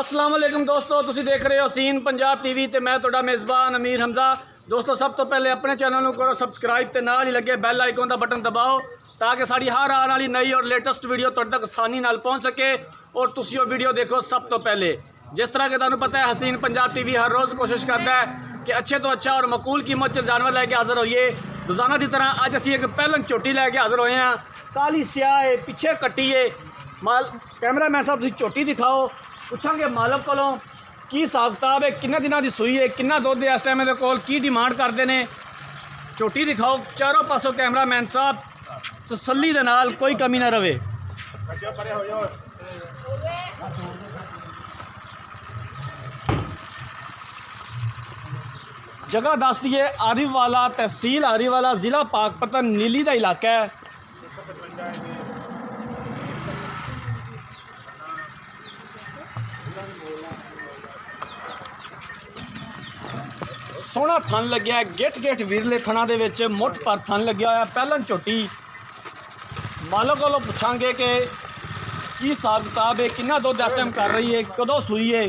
अस्सलाम वालेकुम दोस्तों, तुसी देख रहे हो सीन पंजाब टीवी ते मैं तुहाडा मेज़बान अमीर हमजा। दोस्तों सब तो पहले अपने चैनल को करो सबसक्राइब ते नाल ही लगे बैल आइकन का बटन दबाओ ताकि साड़ी हर आने वाली नई और लेटेस्ट वीडियो तुहाडे तक आसानी नाल पहुँच सके और तुसी वो वीडियो देखो सब तो पहले। जिस तरह के तुहानू पता है हसीन पंजाब टीवी हर रोज़ कोशिश करता है कि अच्छे तो अच्छा और मकूल कीमत च जानवर लैके हाज़र होइए। रोज़ाना की तरह अज असी एक पहलन झोटी लैके हाज़र होए हैं। काली स्याह है, पिछे कट्टी है। माल कैमरा मैन साहब तुसीं झोटी दिखाओ, पुछांगे मालक कोलों की हिसाब किताब है, किन्ने दिनों की सूई है, किन्ना दुध है इस टाइम मेरे कोल, की डिमांड करते हैं। झोटी दिखाओ चारों पासों कैमरा मैन साहब, तसल्ली दे नाल, कोई कमी ना रहे। जगह दस दी है आरिवाला, तहसील आरिवाला, ज़िला पाकपतन, नीली का इलाका है। सोहना थन लग्या है, गेट गेट वीरले थना दे विच मुठ पर थन लग्या होया। पहलन झोटी मालक कोलों पुछांगे कि की हिसाब किताब है, किन्ना दुध इस टाइम कर रही है, कदों सूई है।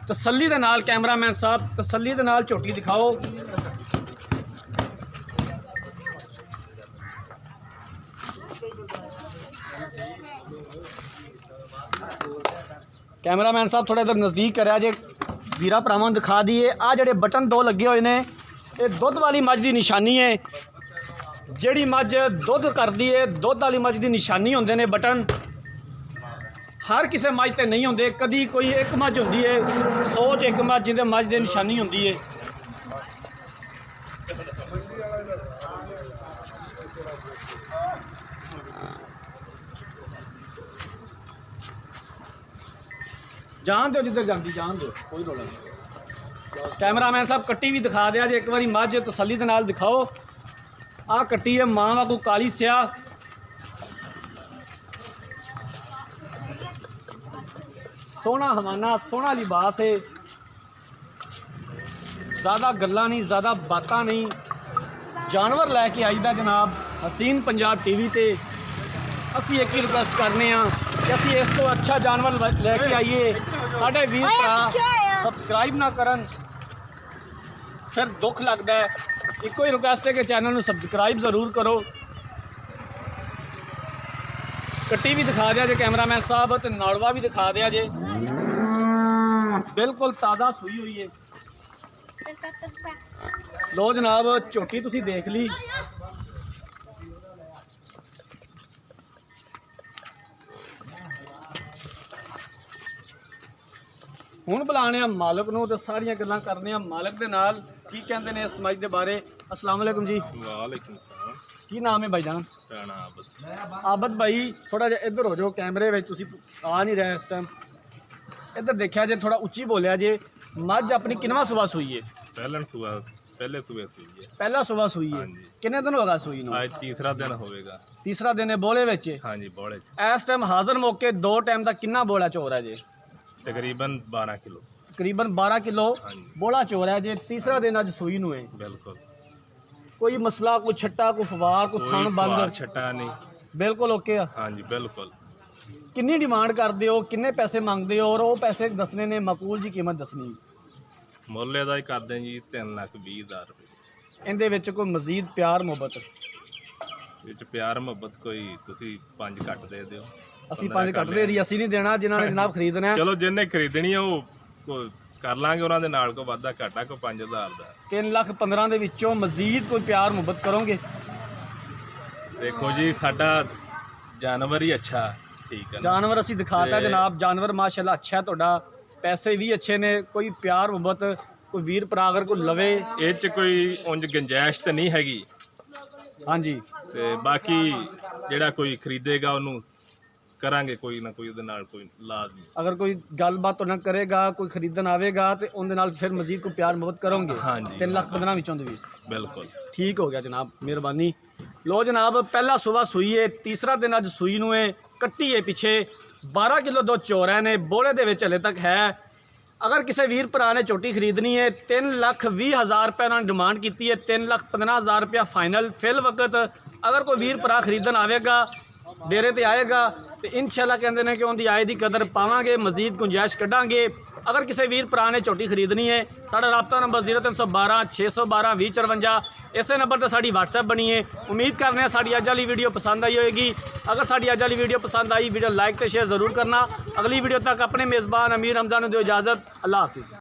तसल्ली दे नाल कैमरा मैन साहब, तसल्ली दे नाल झोटी दिखाओ। कैमरा मैन साहब थोड़ा इधर नज़दीक करा जे, वीरा भरावां दिखा दिए। आ जेडे बटन दो लगे हुए ने, ये दुध वाली मझ की निशानी है। जिहड़ी मझ दुध करदी है, दुध वाली मझ की निशानी होंदे ने बटन। हर किसी मझ ते नहीं होंदे, कदी कोई एक मझ होंदी है, 100 च एक मझ जिंदे मझ की निशानी होंदी है। जान दो जिधर जाती, जान दो, कोई रोला नहीं। कैमरा मैन साहब कट्टी भी दिखा दिया जे, एक बार मझ तसल्ली दे नाल दिखाओ। आ कट्टी है मां वागू काली स्याह, सोहना हवाना, सोहना लिबास है। ज़्यादा गल्लां नहीं, ज़्यादा बातां नहीं, जानवर लैके आईदा जनाब हसीन पंजाब टीवी ते। असी एक ही रिक्वेस्ट करने कि असी इस तो अच्छा जानवर लैके आइए। साढ़े वीर भरा सबसक्राइब ना करन फिर दुख लगता है। एको ही रिक्वेस्ट है कि चैनल में सबसक्राइब ज़रूर करो। कट्टी भी दिखा दिया जे कैमरा मैन साहब, तो नाड़वा भी दिखा दिया जे, बिल्कुल ताज़ा सूई हुई है। लो जनाब झोटी तुसी देख ली। हुण बुलाने मालक नूं ते सारियां गल्लां करने मालक दे नाल, की कहंदे ने इस मझ दे बारे। अस्सलाम वालेकुम जी। वालेकुम सलाम। की नाम है भाईजान? राणा आबद। आबद भाई थोड़ा जिहा इधर हो जाओ, कैमरे में तुसी आ नहीं रहे इस टाइम। इधर देखा जे, थोड़ा उच्ची बोलिया जे। मझ अपनी किनवा सुबह सूई है? पहले सुबह सूई है। पहला सुबह सूई है। हाँ जी। कितने दिन होगा सूई नूं? आज तीसरा दिन होगा। तीसरा दिन है बोले विच। हाँ जी, बोले इस टाइम हाजिर मौके दो टाइम का कितना बोला चोर है जे? तकरीबन 12 किलो। तकरीबन 12 किलो हाँ जी। बोला चोर है जे। तीसरा दिन अज सूई नूं है। बिल्कुल। कोई मसला, कोई छट्टा, कोई फवार, कोई थन बंद? छट्टा नहीं। बिल्कुल ओके। हाँ जी बिल्कुल। किन्नी डिमांड करते हो, किन्ने पैसे मंगते हो और वो पैसे दसने ने, मकूल जी कीमत दसनी? मुੱਲ ਦਾ ਹੀ ਕਰਦੇ ਜੀ 3,20,000 ਰੁਪਏ। ਇਹਦੇ ਵਿੱਚ ਕੋਈ ਮਜ਼ੀਦ ਪਿਆਰ ਮੁਹੱਬਤ? ਵਿੱਚ ਪਿਆਰ ਮੁਹੱਬਤ ਕੋਈ ਤੁਸੀਂ 5 ਘੱਟ ਦੇ ਦਿਓ। ਅਸੀਂ 5 ਘੱਟ ਦੇ ਦੀ, ਅਸੀਂ ਨਹੀਂ ਦੇਣਾ। ਜਿਨ੍ਹਾਂ ਨੇ ਜਨਾਬ ਖਰੀਦਣਾ, ਚਲੋ ਜਿੰਨੇ ਖਰੀਦਣੀ ਆ ਉਹ ਕਰ ਲਾਂਗੇ ਉਹਨਾਂ ਦੇ ਨਾਲ, ਕੋ ਵਾਧਾ ਘਾਟਾ ਕੋ 5,000 ਦਾ। 3,15,000 ਦੇ ਵਿੱਚੋਂ ਮਜ਼ੀਦ ਕੋਈ ਪਿਆਰ ਮੁਹੱਬਤ ਕਰੋਗੇ? ਦੇਖੋ ਜੀ ਸਾਡਾ ਜਾਨਵਰ ਹੀ ਅੱਛਾ, ਠੀਕ ਹੈ। जानवर असी दिखाता जनाब, जानवर माशाल्लाह अच्छा है ਤੁਹਾਡਾ, पैसे भी अच्छे ने। कोई प्यार मुहब्बत कोई वीर भरा अगर कोई लवे, ਇਹ 'ਚ ਕੋਈ ਉਂਝ ਗੁੰਜਾਇਸ਼ ਤਾਂ ਨਹੀਂ ਹੈਗੀ। हाँ जी। ਤੇ ਬਾਕੀ ਜਿਹੜਾ ਕੋਈ ਖਰੀਦੇਗਾ ਉਹਨੂੰ ਕਰਾਂਗੇ ਕੋਈ ਨਾ ਕੋਈ ਉਹਦੇ ਨਾਲ ਕੋਈ ਲਾਜ਼ਮੀ। अगर कोई गलबात तो ना करेगा, कोई खरीदन आवेगा तो उनके नाल फिर मजीद कोई प्यार मुहब्बत करोगे? हाँ जी। 3,15,000 ਵਿੱਚੋਂ भी ਬਿਲਕੁਲ ठीक हो गया जनाब, मेहरबानी। लो जनाब पहला सुबह सूई है, तीसरा दिन अज सूई नूं है। कट्टी है पिछे 12 किलो दुध चोर ने, बोले दे विच हले तक है। अगर किसी वीर भरा ने झोटी खरीदनी है 3,20,000 रुपये उन्होंने डिमांड की है। 3,15,000 रुपया फाइनल फिल वक्त। अगर कोई वीर भरा खरीदन आवेगा ਡੇਰੇ ਤੇ ਆਏਗਾ ਤੇ ਇਨਸ਼ਾਅੱਲਾ ਕਹਿੰਦੇ ਨੇ ਕਿ ਉਹਦੀ ਆਏ ਦੀ ਕਦਰ ਪਾਵਾਂਗੇ, ਮਜ਼ੀਦ ਗੁੰਜਾਇਸ਼ ਕੱਢਾਂਗੇ। ਅਗਰ ਕਿਸੇ ਵੀਰ ਭਰਾ ਨੇ ਝੋਟੀ ਖਰੀਦਣੀ ਹੈ, ਸਾਡਾ ਰਾਬਤਾ ਨੰਬਰ 0312 612 2054, ਇਸੇ ਨੰਬਰ ਤੇ ਸਾਡੀ WhatsApp ਬਣੀ ਹੈ। ਉਮੀਦ ਕਰਨੇ ਆ ਸਾਡੀ ਅੱਜ ਵਾਲੀ ਵੀਡੀਓ ਪਸੰਦ ਆਈ ਹੋਏਗੀ। ਅਗਰ ਸਾਡੀ ਅੱਜ ਵਾਲੀ ਵੀਡੀਓ ਪਸੰਦ ਆਈ, ਵੀਡੀਓ ਲਾਈਕ ਤੇ ਸ਼ੇਅਰ ਜ਼ਰੂਰ ਕਰਨਾ। ਅਗਲੀ ਵੀਡੀਓ ਤੱਕ ਆਪਣੇ ਮੇਜ਼ਬਾਨ ਅਮੀਰ ਹਮਜ਼ਾ ਨੂੰ ਦਿਓ ਇਜਾਜ਼ਤ। ਅੱਲਾਹ ਹਾਫਿਜ਼।